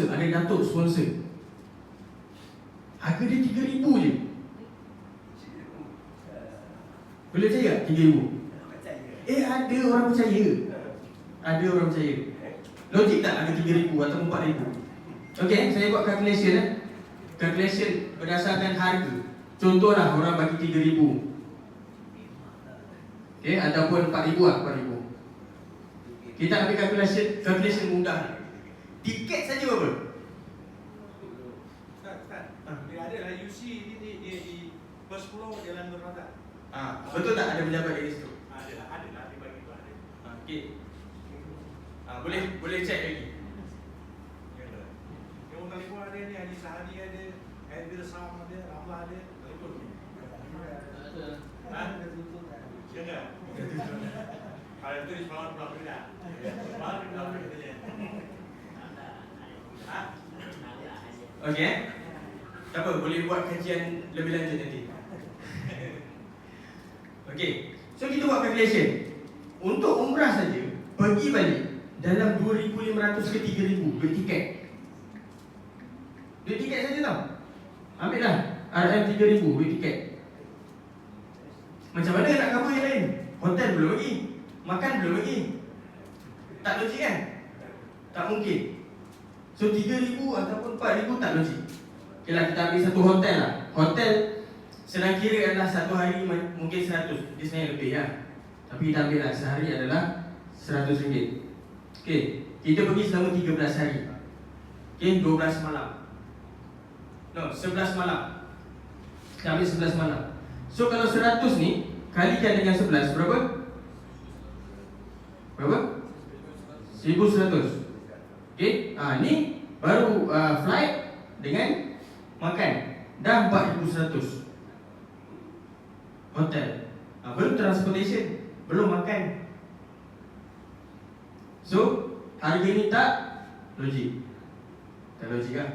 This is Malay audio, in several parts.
ada datuk sponsor. Harga dia 3,000 je. Boleh percaya tak 3,000? Ada orang percaya. Ada orang percaya. Logik tak ada 3,000 atau 4,000? Okey, saya buat calculation Calculation berdasarkan harga. Contohlah orang bagi 3,000. Okey, ataupun 4,000 lah, 4,000. Kita ambil calculation mudah. Tiket saja berapa? Dia ada lah UC dia di first floor Jalan Nur Razak. Betul tak ada pejabat dari situ? Ada lah dia bagi tu ada. Okey. Boleh cek lagi. Yang orang telefon ada ni, Haji Sahari ada, Edil Sam ada, Ramlah ada, telefon ni. Ya enggak? Kalau itu di semalam pulang beri dah. Semalam di pulang beri katanya. Okey. Tak apa, boleh buat kajian lebih lanjut nanti. Okey. So kita buat calculation. Untuk umrah saja, pergi balik dalam 2,500 ke 3,000 duit tiket. Duit tiket saja tau. Ambil dah RM 3,000 duit tiket. Macam mana nak cover yang lain? Hotel belum lagi, makan belum lagi. Tak logik kan? Tak mungkin. So 3,000 ataupun 4,000 tak logik. Okay lah, kita ambil satu hotel lah. Hotel senang kira adalah satu hari mungkin 100. Dia sebenarnya lebih lah. Tapi kita ambil lah sehari adalah RM100. Okay, kita pergi selama 13 hari. Okay, 12 malam. No, 11 malam. Kita ambil 11 malam. So kalau 100 ni kalikan dengan 11, berapa? Berapa? 1,100. Okay, ni baru flight dengan makan. Dah 4,100. Hotel. Belum transportation, belum makan. So harga ni tak logik. Tak logik lah.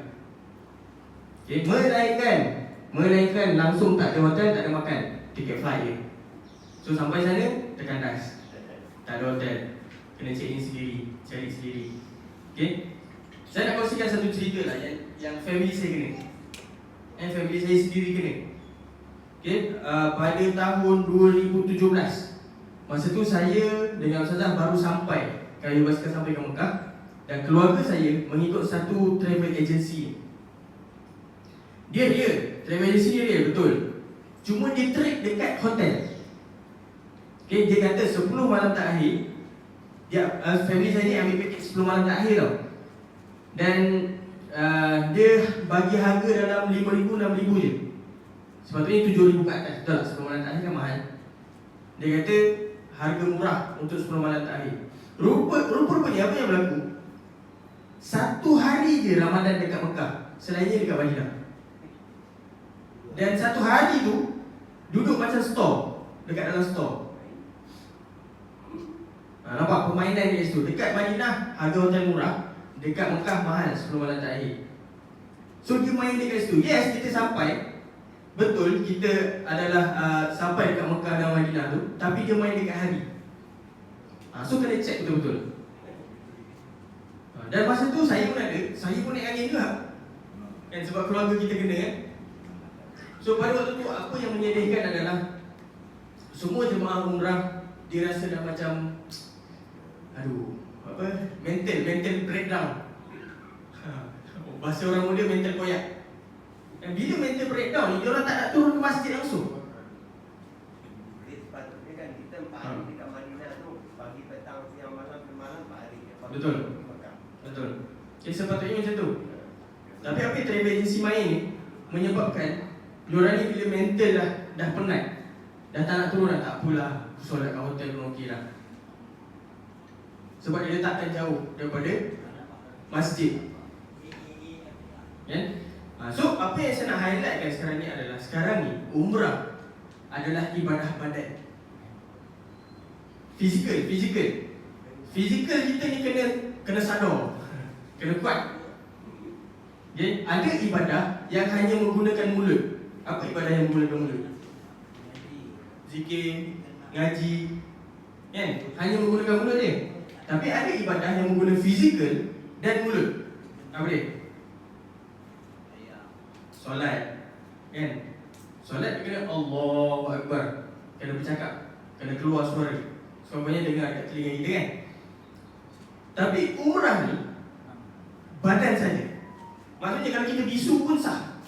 Okay, melainkan langsung tak ada hotel, tak ada makan, tiket flight je. So sampai sana terkandas, tak ada hotel, kena check in sendiri, cari sendiri. Okay, saya nak kongsikan satu cerita lah yang family saya kena, family saya sendiri kena. Okay, pada tahun 2017, masa tu saya dengan Ustazah baru sampai, kami basikal sampai ke Mekah. Dan keluarga saya mengikut satu travel agency. Dia travel agency dia betul. Cuma dia track dekat hotel. Okay, dia kata 10 malam terakhir, dia family saya ni ambil package 10 malam terakhir tau. Dan dia bagi harga dalam 5,000, 6,000 je. Sepatutnya 7,000 ke atas. Betul tak? 10 malam terakhir kan mahal. Dia kata harga murah untuk 10 malam terakhir. Rupa-rupanya apa yang berlaku? Satu hari je Ramadan dekat Mekah, selainnya dekat Madinah. Dan satu hari tu duduk macam store, dekat dalam store. Nampak permainan dia situ. Dekat Madinah harga hotel murah, dekat Mekah mahal 10 malam terakhir. So dia main dekat situ. Yes, kita sampai, betul kita adalah sampai dekat Mekah dan Madinah tu, tapi dia main dekat hari. So kena check betul-betul. Dan masa tu saya pun naik angin juga kan, sebab keluarga kita kena kan. So pada waktu tu apa yang menyedihkan adalah semua jemaah umrah dia rasa dah macam mental breakdown. Bahasa orang muda mental koyak. Dan bila mental breakdown ni, dia orang tak nak turun ke masjid langsung. Sepatutnya kan kita 4 hari dekat Madinah tu, pagi, petang, siang, malam, malam 4 hari. Betul. Sepatutnya macam tu. Tapi apa travel agency main ni menyebabkan diorang ni bila mental dah penat, dah tak nak turun dah, tak apalah, solat kat hotel pun okey lah. Sebab dia letakkan jauh daripada masjid. So apa yang saya nak highlightkan sekarang ni adalah, sekarang ni umrah adalah ibadah badan. Fizikal kita ni kena sadar, kena kuat. Okay? Ada ibadah yang hanya menggunakan mulut. Apa ibadah yang menggunakan mulut? Zikir, ngaji, kan? Hanya menggunakan mulut dia. Tapi ada ibadah yang menggunakan fizikal dan mulut. Apa dia? Solat. Kan? Solat dia kena Allahu Akbar. Kena bercakap, kena keluar suara. Suaranya dengar kat telinga kita kan. Tapi umrah ni badan saja. Maksudnya kalau kita bisu pun sah.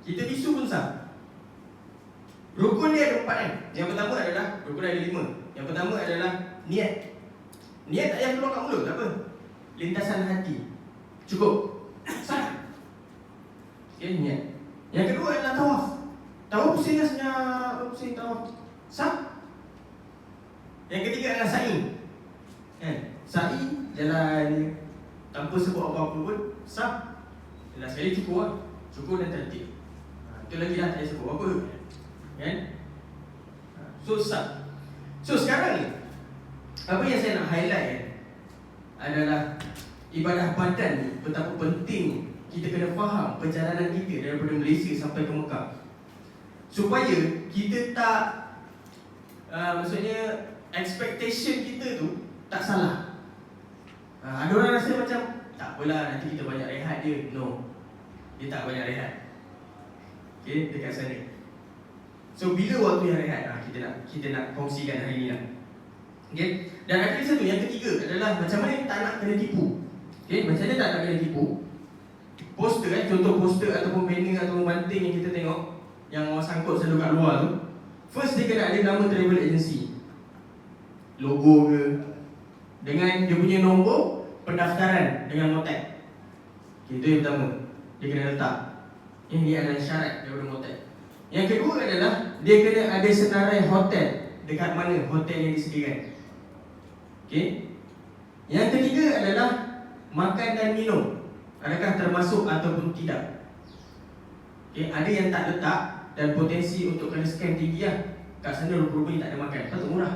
Kita bisu pun sah. Rukun dia ada 4 kan. Yang pertama adalah rukun ada 5. Yang pertama adalah niat. Niat tak payah keluar kat mulut, tak apa. Lintasan hati. Cukup. Sah. Okay, niat. Yang kedua adalah tawaf. Tawaf pusing lah senyap, pusing tawaf. Sah. Yang ketiga adalah sa'i. Kan? Sa'i jalan tanpa sebut apa-apa pun sah. Jelas sekali cukup lah. Cukup dan tertib. Itu lagi lah tak payah sebut apa. Kan? So sah. So sekarang ni apa yang saya nak highlight kan adalah ibadah badan ni betapa penting kita kena faham perjalanan kita daripada Malaysia sampai ke Mekah. Supaya kita tak maksudnya expectation kita tu tak salah. Ada orang rasa macam tak apalah nanti kita banyak rehat je. No. Dia tak banyak rehat. Okay, dekat sana. So bila waktu yang rehat kita nak kongsikan hari ni lah. Okay. Dan ada satu yang ketiga adalah macam mana tak nak kena tipu. Okay, macam mana tak nak kena tipu. Poster contoh poster ataupun banner ataupun banting yang kita tengok yang orang sangkut selalu kat luar tu. First dia kena ada nama travel agency, logo ke, dengan dia punya nombor pendaftaran dengan motek. Okay, itu yang pertama. Dia kena letak. Ini adalah syarat daripada motek. Yang kedua adalah dia kena ada senarai hotel dekat mana hotel yang disediakan. Okay. Yang ketiga adalah makan dan minum. Adakah termasuk ataupun tidak? Okay. Ada yang tak letak dan potensi untuk kena scam tinggi lah. Kat sana rupa-rupanya tak ada makan. Patut murah.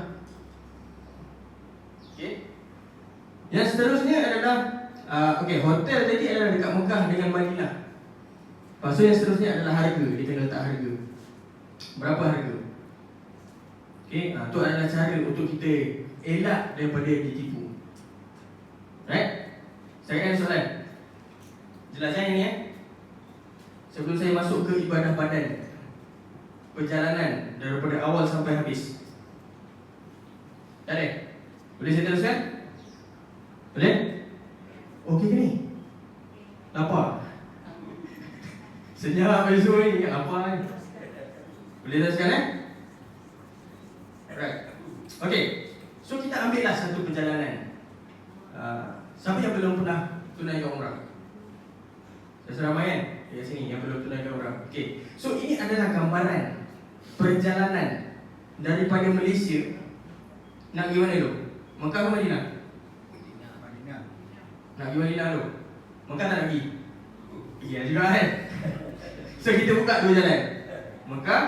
Okay. Yang seterusnya adalah hotel tadi adalah dekat Mekah dengan Madinah. Lepas tu yang seterusnya adalah harga. Dia kena letak harga. Berapa harga? Okay, itu adalah cara untuk kita elak daripada ditipu. Right? Saya ada soalan. Jelaskan ini sebelum saya masuk ke ibadah badan, perjalanan daripada awal sampai habis. Tak ada? Boleh saya teruskan? Boleh? Okey ke ni? Lapar? Senyap semua ni, apa ni? Boleh teruskan Alright. Okay. So kita ambillah satu perjalanan. Siapa yang belum pernah tunaikan umrah? Saya ramai kan? Dekat sini yang belum tunaikan umrah. Okay. So ini adalah gambaran perjalanan daripada Malaysia nak pergi mana dulu? Mekah ke Madinah? Madinah. Nak pergi Madinah dulu? Mekah tak nak pergi? Pergi lah juga kan? So kita buka dua jalan, Mekah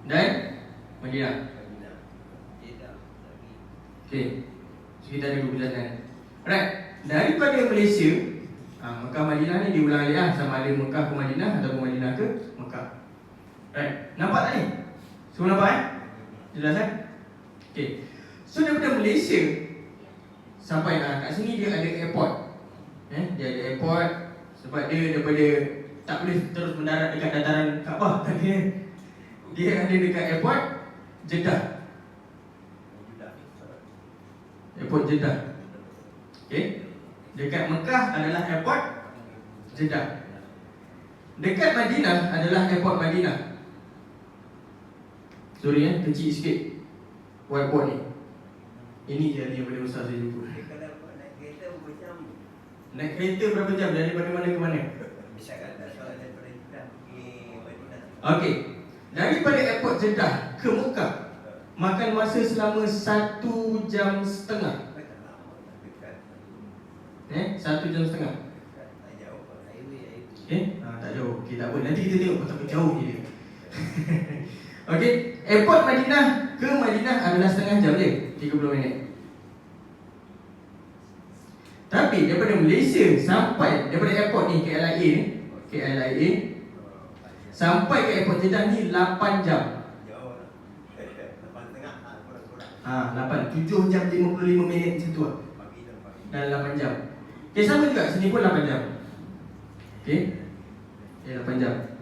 dan Madinah. Okay. So kita ada dua perjalanan. Alright. Daripada Malaysia, Mekah Madinah ni diulang balik lah, sama ada Mekah ke Madinah ataupun Madinah ke Mekah. Right. Nampak tak ni? Semua nampak Jelas Okay. So daripada Malaysia sampai kat sini dia ada airport. Dia ada airport sebab dia daripada tak boleh terus mendarat dekat dataran Kaabah. Dia ada dekat airport Jeddah. Airport Jeddah. Okay. Dekat Mekah adalah airport Jeddah. Dekat Madinah adalah airport Madinah. Sorry kecil sikit whiteboard ni. Ini je yang paling besar saya jumpa. Naik kereta berapa jam daripada mana ke mana? Okey. Daripada airport Jeddah ke Mekah makan masa selama 1 jam setengah. 1 jam setengah. Tak jauh. Okey, tak apa. Nanti kita tengok betapa jauhnya dia. Okey, airport Madinah ke Madinah adalah setengah jam je, 30 minit. Tapi daripada Malaysia sampai daripada airport ni KLIA sampai ke airport Jeddah ni 8 jam. 7 jam 55 minit macam tu lah. Dan 8 jam. Okay, sama juga, sini pun 8 jam. Okay, 8 jam.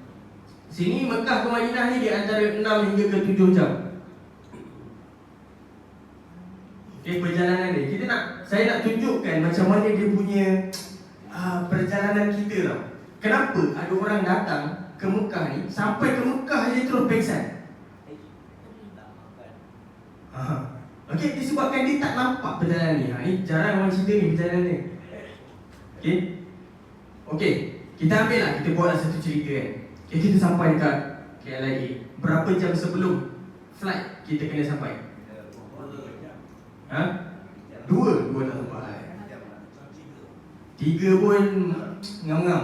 Sini Mekah ke Madinah ni di antara 6 hingga ke 7 jam. Okay, perjalanan dia. Saya nak tunjukkan macam mana dia punya perjalanan kita tau. Kenapa ada orang datang ke Mekah ni, sampai ke Mekah dia terus pengsan? Okey, disebabkan dia tak nampak perjalanan ni. Ni jarang orang cerita ni perjalanan ni. Okey, kita ambil lah, kita buatlah satu cerita kan. Okay, kita sampai dekat KLIA. Berapa jam sebelum flight kita kena sampai? 2 tak sampai. 3 pun ngam-ngam.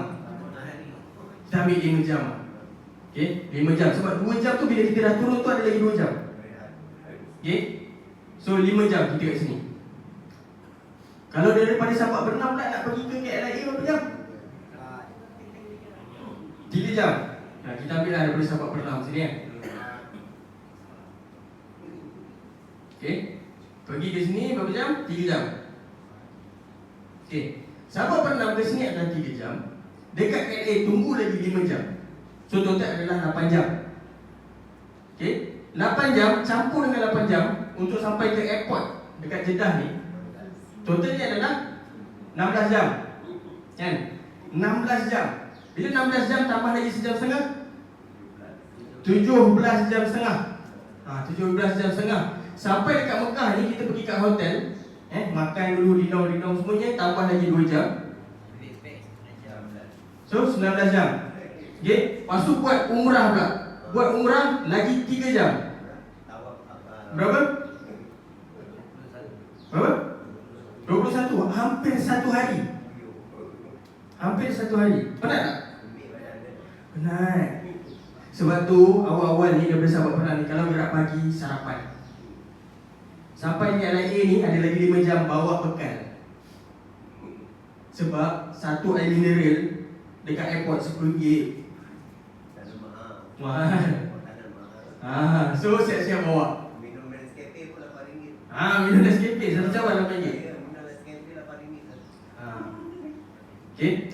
Kita ambil 5 jam. Okay, 5 jam. Sebab 2 jam tu bila kita dah turun tu ada lagi 2 jam. Okay, so 5 jam kita kat sini. Kalau daripada Sabak Bernam pula nak pergi ke KLIA berapa jam? 3 jam. Kita ambil lah daripada Sabak Bernam sini kan. Okay, pergi ke sini berapa jam? 3 jam. Okay, Sabak Bernam ke sini adalah 3 jam. Dekat KLIA tunggu lagi 5 jam. So total adalah 8 jam. Okay, 8 jam campur dengan 8 jam untuk sampai ke airport dekat Jeddah ni, totalnya adalah 16 jam. Kan? 16 jam. Bila 16 jam tambah lagi sejam setengah, 17 jam setengah. 17 jam setengah. Sampai dekat Mekah ni kita pergi kat hotel, makan dulu, dinau semuanya, tambah lagi 2 jam. So 19 jam. Okay, lepas tu buat umrah pula. Buat umrah lagi 3 jam. Berapa? 21. Hampir 1 hari. Hampir 1 hari. Penat tak? Penat. Sebab tu awal-awal ni daripada Sabak Bernam ni, kalau gerak pagi sarapan, sampai KLIA ni ada lagi 5 jam bawa bekal. Sebab satu air mineral dekat airport RM10. Mahal. So siap-siap bawa. Minum Nescafe pun RM8. Minum Nescafe satu cawan RM8. Minum Nescafe RM8. Okay.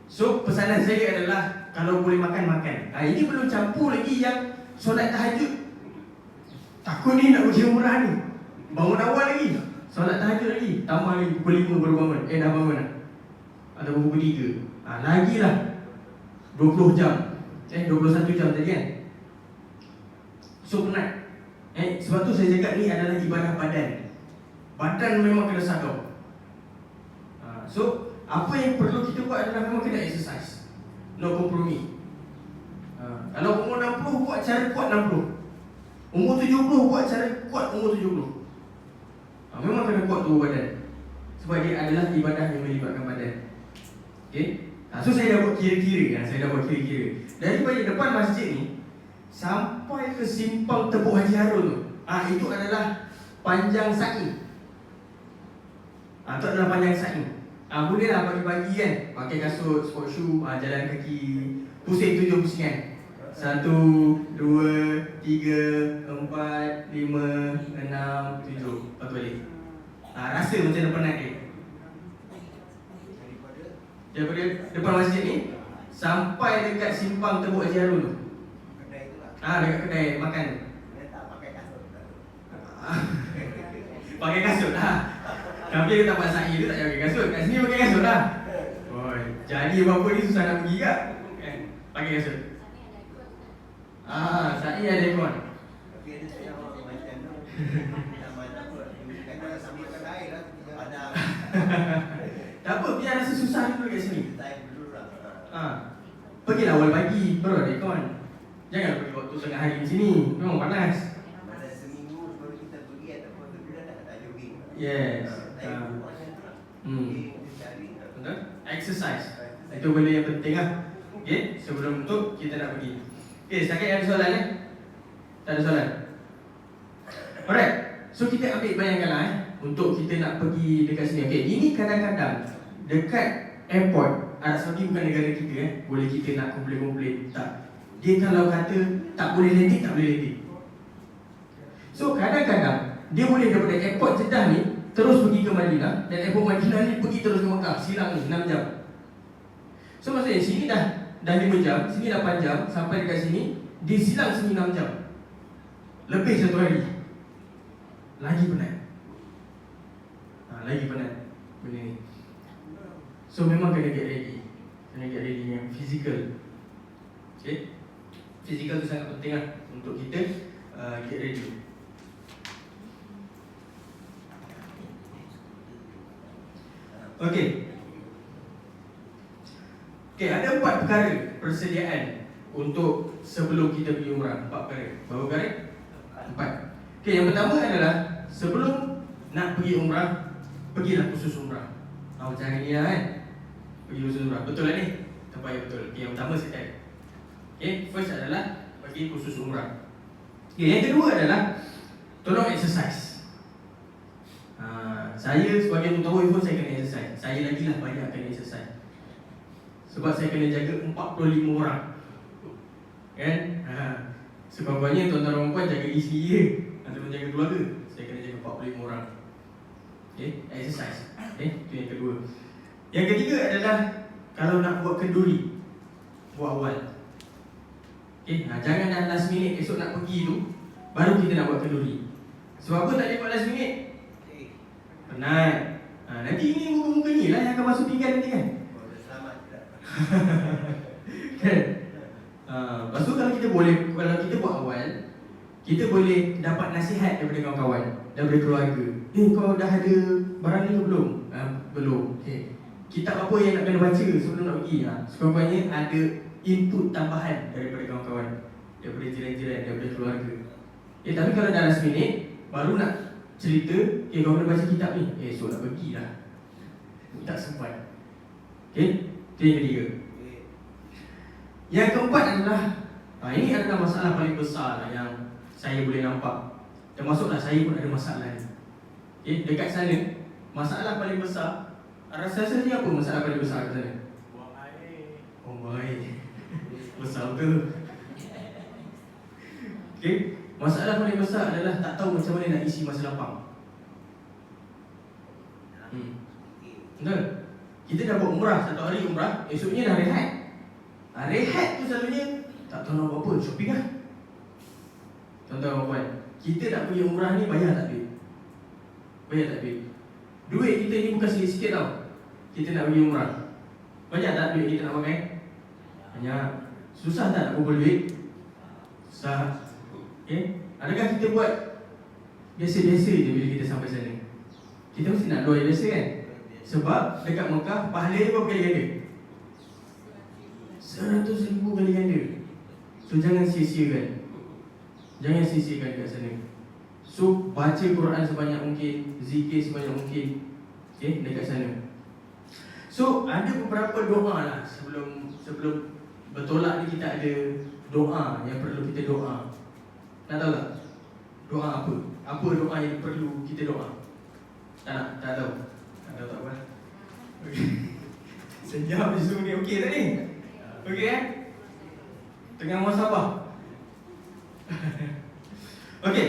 So pesanan saya adalah kalau boleh makan. Ini belum campur lagi yang solat tahajud. Takut ni nak pergi umrah ni, bangun awal lagi, solat tahajud lagi, tambah lagi pukul 5 baru bangun. Dah bangun dah. Atau pukul 3. Lagilah 20 jam. 21 jam tadi kan. So penat. Sebab tu saya cakap ni adalah ibadah badan. Badan memang kena sadar. So apa yang perlu kita buat adalah memang kena exercise. No kompromi. Kalau umur 60 buat cara kuat 60. Umur 70 buat cara kuat umur 70. Memang kena kuat tubuh badan. Sebab dia adalah ibadah yang melibatkan badan. Okay. So saya dah buat kira-kira. Daripada depan masjid ni sampai ke simpang Tebuk Haji Harun tu, itu adalah panjang sa'i. Itu adalah panjang sa'i. Bolehlah pagi-pagi kan, pakai kasut, sport shoe, jalan kaki, pusing 7 pusingan. 1, 2, 3, 4, 5, 6, 7. Lepas tu balik. Rasa macam dah penat dia. Daripada depan masjid ni sampai dekat simpang Tebuk Haji Harun tu. Kedai tu lah. Dekat kedai makan. Dia tak pakai kasut. Pakai kasut lah. Tapi dia tak buat sa'i tu tak payah pakai kasut. Kat sini pakai kasut lah. Jadi apa-apa ni susah nak pergi kat kan? Pakai kasut. Sa'i ada aircon. Tapi ada saya orang macam tu. Tak mana pun. Kena sambil kedai lah. Ada. Tak apa, biar rasa susah dulu kat sini. Time dulu lah. Pergilah awal pagi, baru ada aircon. Jangan pergi waktu tengah hari di sini. Memang panas. Mana seminggu baru kita pergi ataupun kita tak jogging. Yes. Time macam tu lah. Cari. Betul? Exercise. Itu benda yang penting lah. Okay, sebelum tu kita nak pergi. Okay, setakat ada soalan Tak ada soalan? Alright. So kita ambil bayangkanlah untuk kita nak pergi dekat sini. Okay, ini kadang-kadang dekat airport Arab Saudi bukan negara kita boleh kita nak komplain-komplain. Tak. Dia kalau kata tak boleh landing, tak boleh landing. So kadang-kadang dia boleh daripada airport Jeddah ni terus pergi ke Madinah, dan airport Madinah ni pergi terus ke Mekah, silang ni 6 jam. So maksudnya sini dah 5 jam, sini 8 jam, sampai dekat sini disilang sini 6 jam. Lebih 1 hari. Lagi penat. Lagi penat benda ni. So memang kena get ready. Kena get ready yang fizikal. Okay, fizikal tu sangat penting lah untuk kita get ready. Okay, ada 4 perkara persediaan untuk sebelum kita pergi umrah. 4 perkara. Berapa perkara? 4. Okay, yang pertama adalah sebelum nak pergi umrah, pergilah khusus umrah. Macam hari ni lah kan, pergi khusus umrah. Betul lah ni? Tak payah betul. Okay, yang pertama saya tanya. Okay, first adalah pergi khusus umrah. Okay, yang kedua adalah tolong exercise. Saya sebagai mutawif pun saya kena exercise. Saya lagi lah banyak kena exercise. Sebab saya kena jaga 45 orang. Kan? Sekurang-kurangnya tuan-tuan dan puan jaga isteri je ataupun jaga keluarga. Saya kena jaga 45 orang. Okay, exercise. Okay, itu yang kedua. Yang ketiga adalah kalau nak buat kenduri, buat awal. Okay, jangan dah last minute esok nak pergi tu baru kita nak buat kenduri. Sebab apa tak boleh buat last minute? Penat. Nanti ini muka-muka ni lah yang akan masuk pinggan nanti kan? Boleh selamat tidak? Kan? Lepas tu kalau kita buat awal, kita boleh dapat nasihat daripada kawan-kawan, daripada keluarga. Kau dah ada barang ni ke belum? Belum. Okay, kitab apa yang nak kena baca sebelum nak pergi? Sekurang-kurangnya ada input tambahan daripada kawan-kawan, daripada jiran-jiran, daripada keluarga. Tapi kalau dah last minute baru nak cerita, kau kena baca kitab ni. So nak pergi lah, tak sempat. Okay, itu yang ketiga. Yang keempat adalah ini adalah masalah paling besar lah yang saya boleh nampak. Termasuklah saya pun ada masalah ni. Okay, dekat sana masalah paling besar, rasa-rasa ni apa masalah paling besar kat sana? Buang air. Buang air. Besar betul. Okay, masalah paling besar adalah tak tahu macam mana nak isi masa lapang. Betul? Kita dah buat umrah, 1 hari umrah, esoknya dah rehat. Rehat tu selalunya tak tahu nak buat apa, shopping lah. Tuan-tuan puan, kita nak pergi umrah ni bayar tak duit? Bayar tak duit? Duit kita ni bukan sikit-sikit tau. Kita nak pergi umrah, banyak tak duit kita nak pakai? Banyak. Susah tak nak kumpul duit? Susah. Okay? Adakah kita buat biasa-biasa je bila kita sampai sana? Kita mesti nak doa biasa kan? Sebab dekat Mekah pahala dia berapa kali ganda? 100,000 kali ganda. So jangan sia-siakan. Jangan sia-siakan kat sana. So baca Quran sebanyak mungkin, zikir sebanyak mungkin. Okay, dekat sana. So ada beberapa doa lah sebelum bertolak ni. Kita ada doa yang perlu kita doa. Nak tahu tak? Doa apa? Apa doa yang perlu kita doa? Tak tahu. Tak tahu tak apa. Okay. Sejam je semua ni. Okey tak ni? Okey kan? Tengah muasabah. Okey.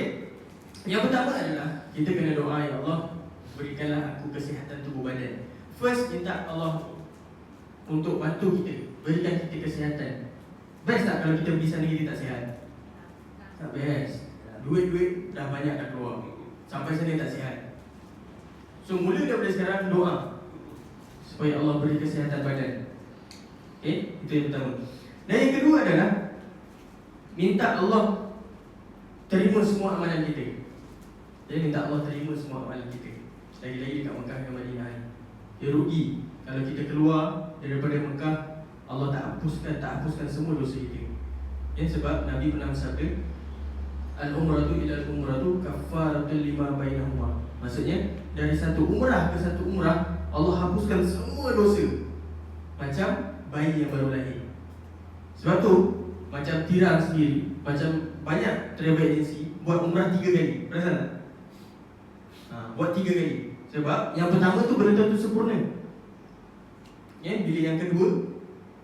Yang pertama adalah kita kena doa, ya Allah, berikanlah aku kesihatan tubuh badan. First, minta Allah untuk bantu kita, berikan kita kesihatan. Best tak kalau kita pergi sana kita tak sihat? Tak best. Duit-duit dah banyak dah keluar, sampai sana tak sihat. So mula daripada sekarang doa supaya Allah beri kesihatan badan. Okay, itu yang pertama. Dan yang kedua adalah minta Allah terima semua amalan kita. Jadi minta Allah terima semua amalan kita. Lagi-lagi dekat Mekah dan Madinah ni, dia rugi kalau kita keluar daripada Mekah, Allah tak hapuskan semua dosa kita. Sebab Nabi pernah bersabda, al-umratu ila al-umratu kaffaratul lima bainahuma. Maksudnya dari satu umrah ke satu umrah, Allah hapuskan semua dosa. Macam bayi yang baru lahir. Sebab tu macam tiram sendiri, macam banyak travel agency buat umrah 3 kali. Perasan tak? Buat 3 kali. Sebab yang pertama tu belum tentu sempurna. Bila yang kedua,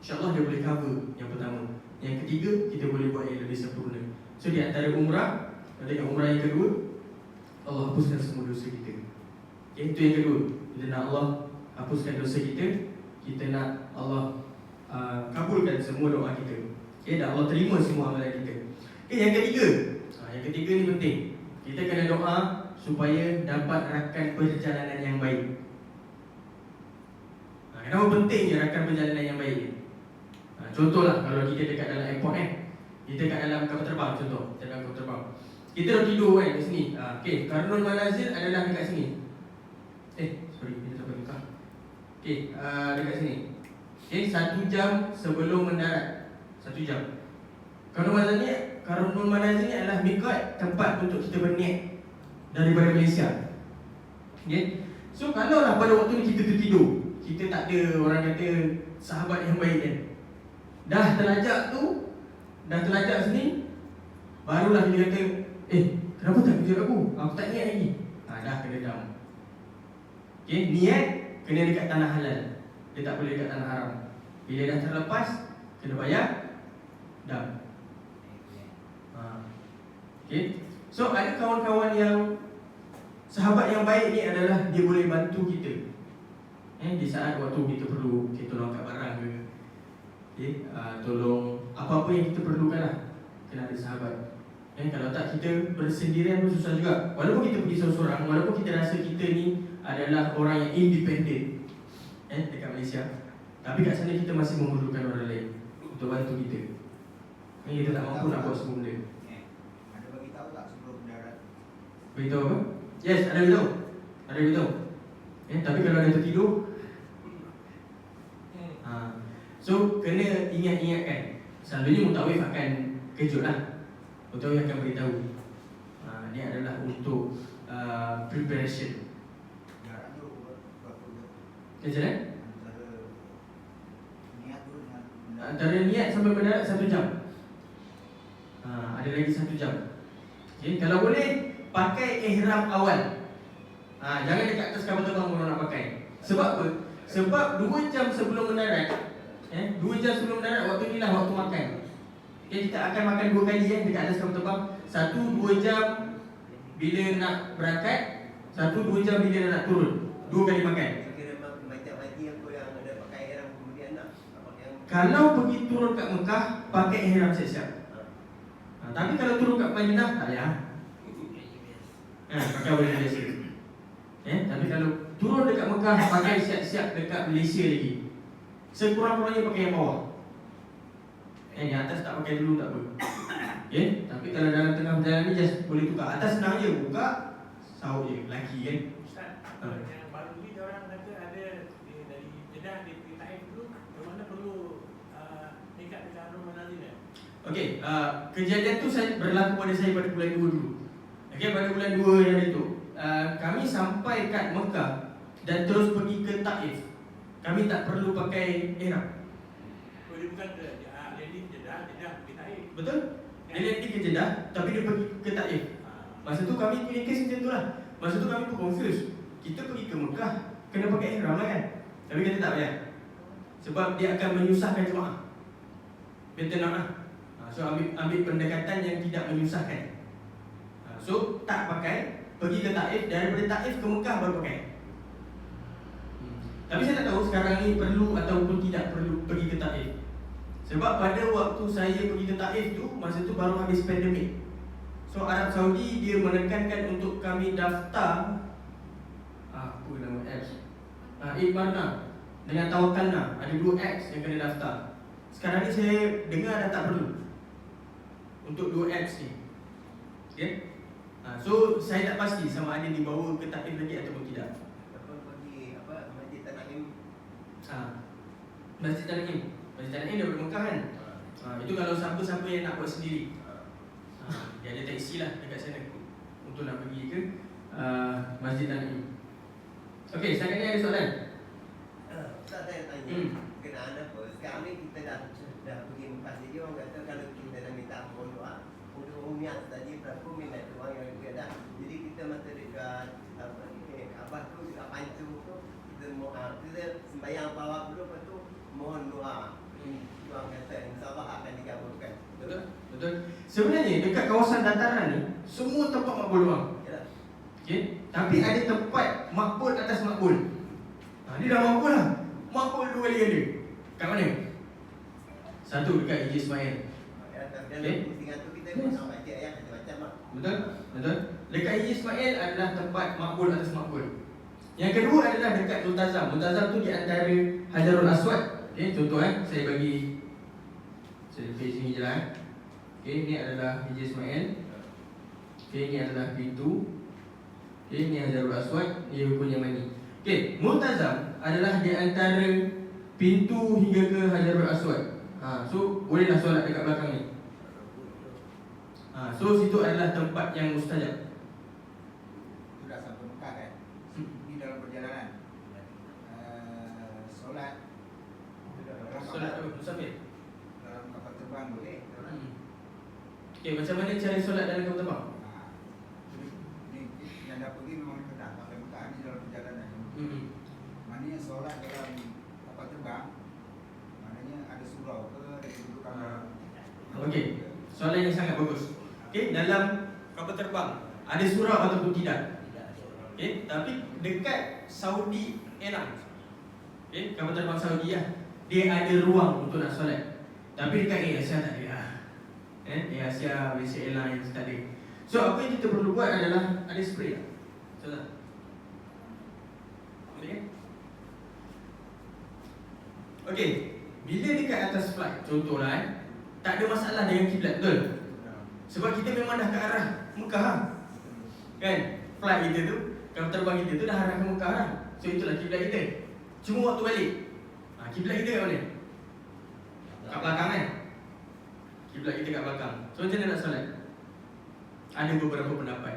InsyaAllah dia boleh cover yang pertama. Yang ketiga, kita boleh buat yang lebih sempurna. So di antara umrah, dengan umrah yang kedua, Allah hapuskan semua dosa kita. Itu yang kedua. Kita nak Allah hapuskan dosa kita. Kita nak Allah kabulkan semua doa kita. Dan Allah terima semua amalan kita. Yang ketiga. Yang ketiga ni penting. Kita kena doa supaya dapat rakan perjalanan yang baik. Kenapa pentingnya rakan perjalanan yang baik ni? Contohlah kalau kita dekat dalam airport kita dekat dalam kapal terbang, contoh kita dalam kapal terbang. Kita dah tidur di sini. Okey, Karnun Manazil adalah dekat sini. Sorry, kita sampai dekat. Okey, dekat sini. Okey, 1 jam sebelum mendarat. 1 jam. Karnun Manazil ni adalah miqat, tempat untuk kita berniat daripada Malaysia. Okey. So kalau lah pada waktu ni kita tertidur, kita tak ada orang kata sahabat yang baik kan. Dah terlajak sini, barulah dia kata, kenapa tak kerja aku? Aku tak niat lagi. Dah kena dam. Okay, niat kena dekat tanah halal. Dia tak boleh dekat tanah haram. Bila dah terlepas, kena bayar dam. Okay. So ada kawan-kawan yang sahabat yang baik ni adalah dia boleh bantu kita. Di saat waktu kita perlu, kita tolong angkat barang ke, tolong apa-apa yang kita perlukan lah, kena ada sahabat. Kalau tak kita bersendirian pun susah juga. Walaupun kita pergi seorang-seorang, walaupun kita rasa kita ni adalah orang yang independen dekat Malaysia, tapi kat sana kita masih memerlukan orang lain untuk bantu kita. Kita tak mampu nak buat semua benda. Ada bagi tahu tak sebelum mendarat? Beritahu apa? Yes, ada beritahu. Ada beritahu. Tapi kalau ada tertidur, so kena ingat-ingatkan. Selalunya mutawif akan kejut lah. Mutawif akan beritahu. Ini adalah untuk preparation. Jarak tu berapa jam? Macam mana? Antara niat tu dengan mendarat. Antara niat sampai mendarat 1 jam. Ada lagi 1 jam. Okay, kalau boleh pakai ihram awal. Jangan dekat atas kapal terbang kalau nak pakai. Sebab apa? Sebab 2 jam sebelum mendarat, 2 jam sebelum mendarat, waktu ni lah waktu makan. Kita akan makan 2 kali dekat atas kapal terbang. 1-2 jam bila nak berangkat, 1-2 jam bila nak turun. 2 kali makan. Kira macam haji aku yang ada pakai ihram kemudian nak pakai yang Kalau pergi turun kat Mekah, pakai ihram siap-siap. Tapi kalau turun kat Madinah, tak payah. Pakai boleh biasa. Tapi kalau turun dekat Mekah, pakai siap-siap dekat Malaysia lagi. Sekurang-kurangnya pakai yang bawah. Yang atas tak pakai dulu tak apa. Tapi kalau dalam tengah perjalanan ni just boleh tukar. Atas senang je, buka sahur je, lelaki kan. Ustaz, yang baru ni orang kata ada dari Jeddah dia pergi Taif dulu, ke mana perlu dekat Karnun Manazil ni? Okey, kejadian tu berlaku pada saya pada bulan 2 dulu. Okey, pada bulan 2 yang itu, kami sampai kat Mekah dan terus pergi ke Taif. Kami tak perlu pakai ihram. Dia bukan landing Jeddah pergi Taif. Betul? Dia landing ke Jeddah, tapi dia pergi ke Taif. Masa tu kami punya kes macam tu lah. Masa tu kami pun confused. Kita pergi ke Mekah, kena pakai ihram lah kan. Tapi kita tak payah. Sebab dia akan menyusahkan jemaah. Dia tenang lah. So ambil pendekatan yang tidak menyusahkan. So tak pakai, pergi ke Taif, daripada Taif ke Mekah baru pakai. Tapi saya tak tahu sekarang ni perlu ataupun tidak perlu pergi ke Taif. Sebab pada waktu saya pergi ke Taif tu, masa tu baru habis pandemik. So Arab Saudi dia menekankan untuk kami daftar apa nama apps? Iqmarna dengan Tawakalna. Ada 2 apps yang kena daftar. Sekarang ni saya dengar dah tak perlu untuk 2 apps ni. Okay? So saya tak pasti sama ada dibawa ke Taif lagi ataupun tidak. pergi Masjid Tanaim. Masjid Tanaim. Masjid Tanaim daripada Mekah kan. Itu kalau siapa-siapa yang nak buat sendiri. Dia ada taksi lah dekat sana untuk nak pergi ke Masjid Tanaim. Okey, sekarang ni ada soalan. Ustaz saya tanya, kenaan apa? Sekarang ni kita dah pergi Mekah, jadi orang kata kalau kita dah minta ampun doa, untuk umumnya tadi berapa minat doa yang kita dah. Jadi kita masa dekat Kaabah tu, dekat Pancung tu, kita sembahyang bawah dulu, lepas tu mohon doa. Orang kata insyaAllah akan dikabulkan. Betul? Betul. Sebenarnya dekat kawasan dataran ni semua tempat makbul doa. Yalah. Okey. Tapi ada tempat makbul atas makbul. Dia dah makbul lah. Makbul 2 kali ganda. Kat mana? Satu dekat Haji Ismail. Dalam pusingan tu kita memang baca ayat macam-macam lah. Betul? Betul? Dekat Haji Ismail adalah tempat makbul atas makbul. Yang kedua adalah dekat Multazam. Multazam tu di antara Hajarul Aswad. Contoh saya bagi sini je lah. Ini adalah Haji Ismail. Ini adalah pintu. Ini Hajarul Aswad. Ini rukun Yamani. Multazam adalah di antara pintu hingga ke Hajarul Aswad. So bolehlah solat dekat belakang ni. So situ adalah tempat yang mustajab. Sudah sampai Mekah kan? Ini dalam perjalanan solat Solat musafir. dalam kapal terbang boleh. Macam mana cara solat dalam kapal terbang? Ini yang dah pergi memang dah sampai Mekah ni dalam perjalanan. Maknanya solat dalam kapal terbang, maknanya ada surau ke, ada kedudukan. Okey, soalan yang sangat bagus. Dalam kapal terbang ada surau ataupun tidak? Tapi dekat Saudi Airlines, kapal terbang Saudi lah, dia ada ruang untuk nak solat. Tapi dekat AirAsia tak ada lah. AirAsia, Malaysia Airlines tak ada. So apa yang kita perlu buat adalah ada spray lah. Betul tak? Okey, bila dekat atas flight, contohlah tak ada masalah dengan kiblat, betul? Sebab kita memang dah ke arah Mekah lah. Kan? Flight kita tu, kapal terbang kita tu dah arah ke Mekah lah. So itulah kiblat kita. Cuma waktu balik, kiblat kita kat mana? Kat belakang kan? Kiblat kita kat belakang. So macam mana nak solat? Ada beberapa pendapat.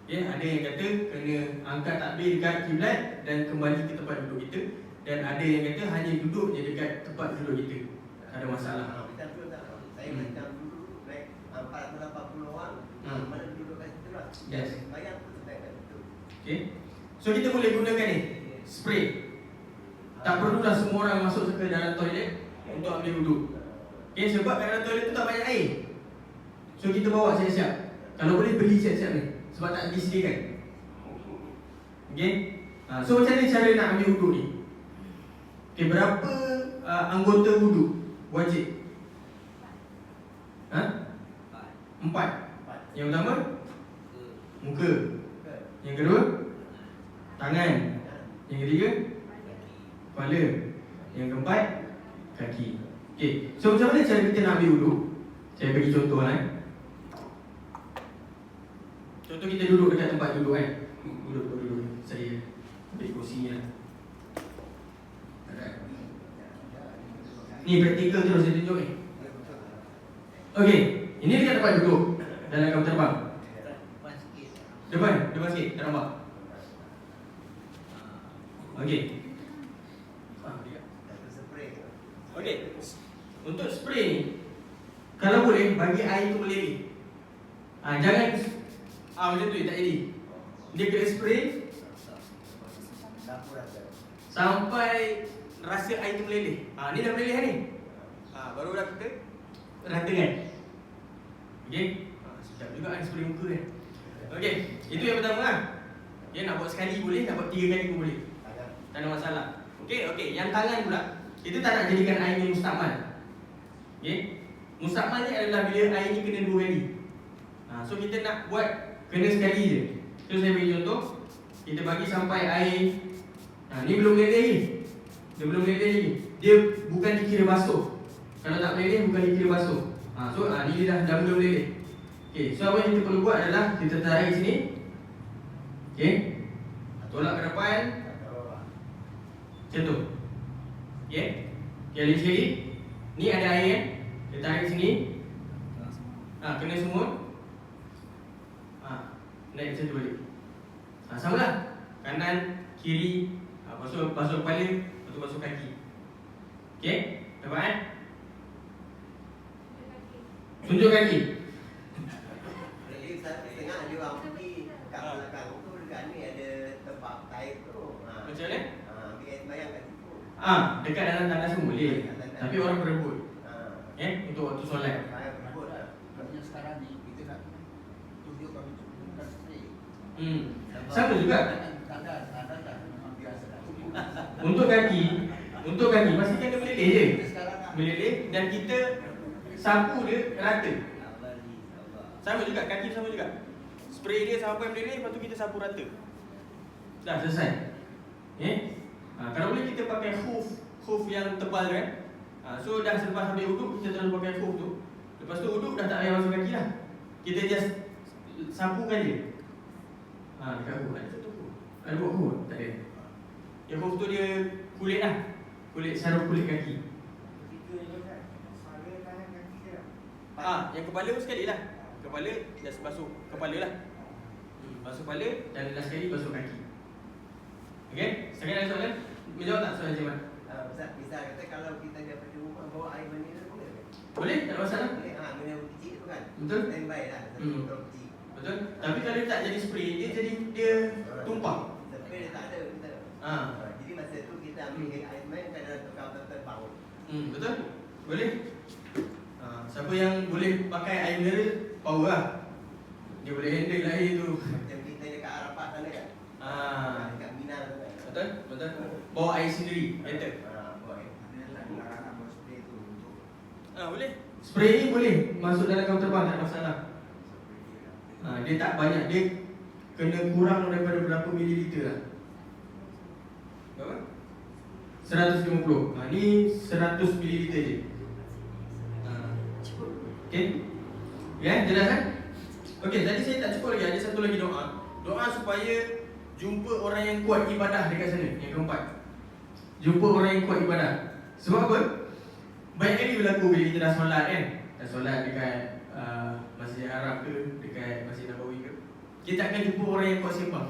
Ada yang kata kena angkat takbir dekat kiblat dan kembali ke tempat duduk kita. Dan ada yang kata hanya duduk je dekat tempat duduk kita. Tak ada masalah. Macam tu tak? Saya macam dulu naik 480 orang, mana duduk kat situ lah. Yes. Bayang tu sedang kat situ. So kita boleh gunakan ni spray. Tak perlulah semua orang masuk ke dalam toilet untuk ambil wuduk. Sebab kat dalam toilet tu tak banyak air. So kita bawa siap-siap. Kalau boleh beli siap-siap ni, sebab tak disediakan. So macam mana cara nak ambil wuduk ni? Berapa anggota wuduk wajib? 4. Yang pertama muka. Yang kedua tangan. Yang ketiga kepala. Yang keempat kaki. So macam mana cara kita nak ambil wuduk? Saya bagi contoh lah. Contoh kita duduk dekat tempat duduk kan. Duduk. Saya ambil kursi ni lah. Ni praktikal terus saya tunjuk ni. Okey, ini dekat tempat duduk dalam kapal terbang. Depan sikit, tak nampak. Okey. Okey. Untuk spray ni, kalau boleh bagi air tu meleleh. Jangan macam tu tak jadi. Dia kena spray sampai rasa air tu meleleh. Ni dah meleleh ni. Baru dah kita ratakan. Okey. Sedap juga spray muka kan. Okey, itu yang pertama lah. Nak buat sekali boleh, nak buat 3 kali pun boleh. Tak ada masalah. Okey, yang tangan pula, kita tak nak jadikan air ni mustakmal. Mustakmal ni adalah bila air ni kena 2 kali. So kita nak buat kena sekali je. So saya bagi contoh, kita bagi sampai air ni belum meleleh lagi. Dia belum meleleh lagi. Dia bukan dikira basuh. Kalau tak meleleh bukan dikira basuh. So ni dia dah mula meleleh. So apa yang kita perlu buat adalah kita tarik sini. Tolak ke depan. Macam tu. Lagi sekali. Ni ada air kan. Kita tarik sini. Kena semua. Naik macam tu balik. Sama lah. Kanan, kiri. Basuh kepala. Lepas tu basuh kaki. Dapat kan? Tunjuk kaki. Setengah ada orang pergi kat belakang tu, dekat ni ada tempat air tu. Macam mana? Ambil bayang kat situ. Dekat dalam tandas pun boleh. Tapi orang berebut. Untuk waktu solat. Bayang berebut lah. Maksudnya sekarang ni kita nak tunjuk kami bukan spray. Sama juga. Ada memang biasa dah. Untuk kaki masih kena meleleh je. Sekarang Meleleh dan kita sapu dia rata. Sama juga, kaki sama juga. Spray dia sampai meleleh, lepas tu kita sapu rata. Dah selesai. Kalau boleh kita pakai hoof yang tebal kan. So dah selepas habis uduk, kita terus pakai hoof tu. Lepas tu uduk dah tak payah basuh kaki dah. Kita just sapukan dia. Dekat hoof ada satu hoof. Ada buat hoof? Tak ada. Yang hoof tu dia kulit lah. Kulit sarung kulit kaki. Yang kepala sekali lah. Kepala just basuh kepala lah. Basuh kepala dan last sekali basuh kaki. Okay? Sekarang ada soalan? Menjawab tak soalan Encik Mat? Ustaz, misal kata kalau kita daripada rumah bawa air mani tu boleh ke? Boleh? Tak ada masalah? Boleh, benda kecil tu kan? Betul. Standby lah, satu botol kecil. Betul? Tapi kalau dia tak jadi spray, dia tumpah. Spray dia tak ada, kita. Jadi masa tu kita ambil air mani kan dalam tukar terbang. Betul? Boleh? Siapa yang boleh pakai air mineral, power lah. Dia boleh handle air tu. Macam kita dekat Arafat sana kan? Dekat Mina tu kan? Betul? Betul? Bawa air sendiri, better. Boleh. ada larangan buat spray tu untuk Boleh. Spray ni boleh masuk dalam kapal terbang, tak ada masalah. Dia tak banyak, dia kena kurang daripada berapa mililiter lah. Berapa? 150. Ni 100 mililiter je. Okay? Ya, jelas kan? Okey, tadi saya tak cukup lagi, ada satu lagi doa. Doa supaya jumpa orang yang kuat ibadah dekat sana. Yang keempat, jumpa orang yang kuat ibadah. Sebab apa? Banyak kali berlaku bila kita dah solat kan. Dah solat dekat Masjid Arab ke, dekat Masjid Nabawi ke, kita akan jumpa orang yang kuat sembang.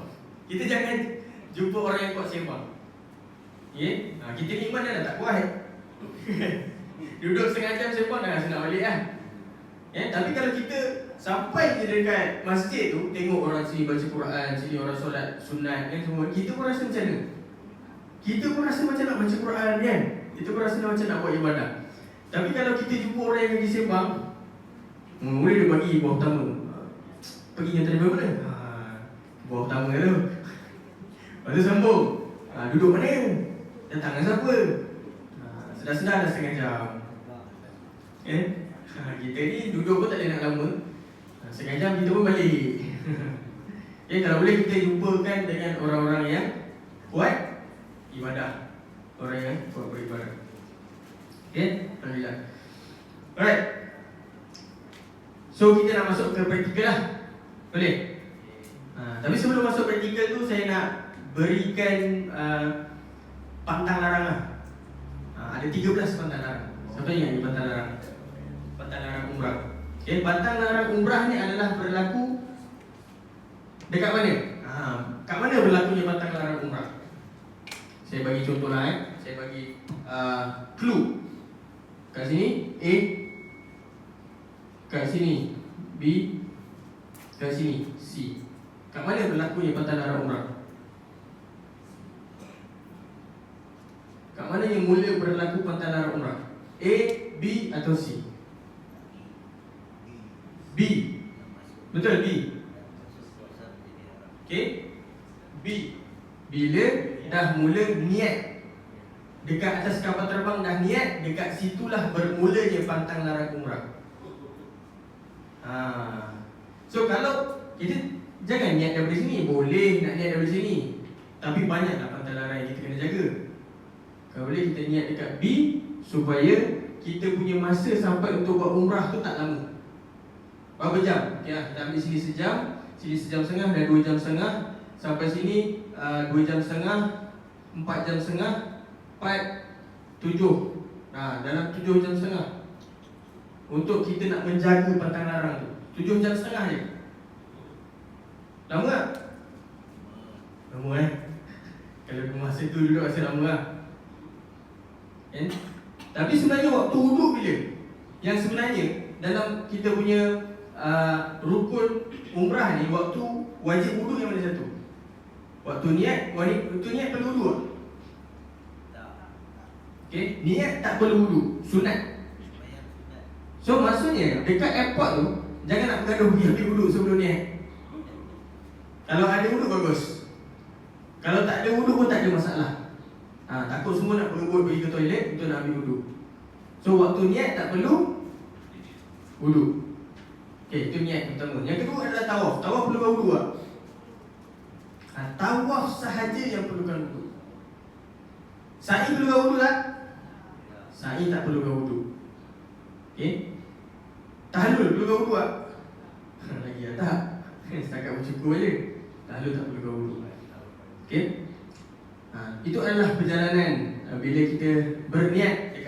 Kita jangan jumpa orang yang kuat sembang. Okay? Kita ni iman dah tak kuat. Duduk setengah jam sembang dah rasa nak balik kan. Tapi kalau kita sampai je dekat masjid tu, tengok orang sini baca Quran, sini orang solat sunat kan semua, kita pun rasa macam mana? Kita pun rasa macam nak baca Quran kan? Kita pun rasa macam nak buat ibadah. Tapi kalau kita jumpa orang yang lagi sembang, boleh dia bagi buah pertama. Pergi yang tadi mana? Buah pertama tu. Lepas tu sambung. Duduk mana? Datang dengan siapa? Sedar-sedar dah setengah jam. Kita ni duduk pun tak ada nak lama. Setengah jam kita pun balik. Kalau boleh kita jumpakan dengan orang-orang yang kuat ibadah. Orang yang kuat beribadah. Alhamdulillah. Alright. So kita nak masuk ke praktikal lah. Boleh? Tapi sebelum masuk praktikal tu, saya nak berikan pantang larang lah. Ada 13 pantang larang. Siapa ingat ni pantang larang? Pantang larang umrah. Pantang larang umrah ni adalah berlaku dekat mana? Kat mana berlakunya pantang larang umrah? Saya bagi contoh lah. Saya bagi clue. Kat sini A, kat sini B, kat sini C. Kat mana berlakunya pantang larang umrah? Kat mana yang mula berlaku pantang larang umrah? A, B atau C? B. Betul, B. Okay, B. Bila dah mula niat dekat atas kapal terbang, dah niat, dekat situlah bermulanya pantang larang umrah. So kalau kita jangan niat daripada sini, boleh nak niat daripada sini, tapi banyaklah pantang larang yang kita kena jaga. Kalau boleh kita niat dekat B, supaya kita punya masa sampai untuk buat umrah tu tak lama. Berapa jam? Kita ambil sini sejam, sini sejam setengah dan 2 jam setengah. Sampai sini 2 jam setengah, 4 jam setengah, 4, 7. Dalam 7 jam setengah untuk kita nak menjaga pantang larang tu. 7 jam setengah je. Lama tak? Lama Kalau masa tu duduk rasa lama lah. Tapi sebenarnya waktu wuduk bila? Yang sebenarnya dalam kita punya rukun umrah ni, waktu wajib wuduk yang mana satu? Waktu niat perlu wuduk tak? Niat tak perlu wuduk, sunat. So maksudnya dekat airport tu, jangan nak bergaduh pergi ambil wuduk sebelum niat. Kalau ada wuduk bagus. Kalau tak ada wuduk pun tak ada masalah. Takut semua nak berebut pergi ke toilet untuk nak ambil wuduk. So waktu niat tak perlu wuduk. Okey, itu niat pertama. Yang kedua adalah tawaf. Tawaf perlu wuduk tak? Tawaf sahaja yang perlukan wuduk. Sa'i perlu wuduk tak? Sa'i tak perlu wuduk. Okey. Tahlul perlu wuduk tak? Lagi tak. Setakat bercukur je. Tahlul tak perlu wuduk. Okey. Itu adalah perjalanan bila kita berniat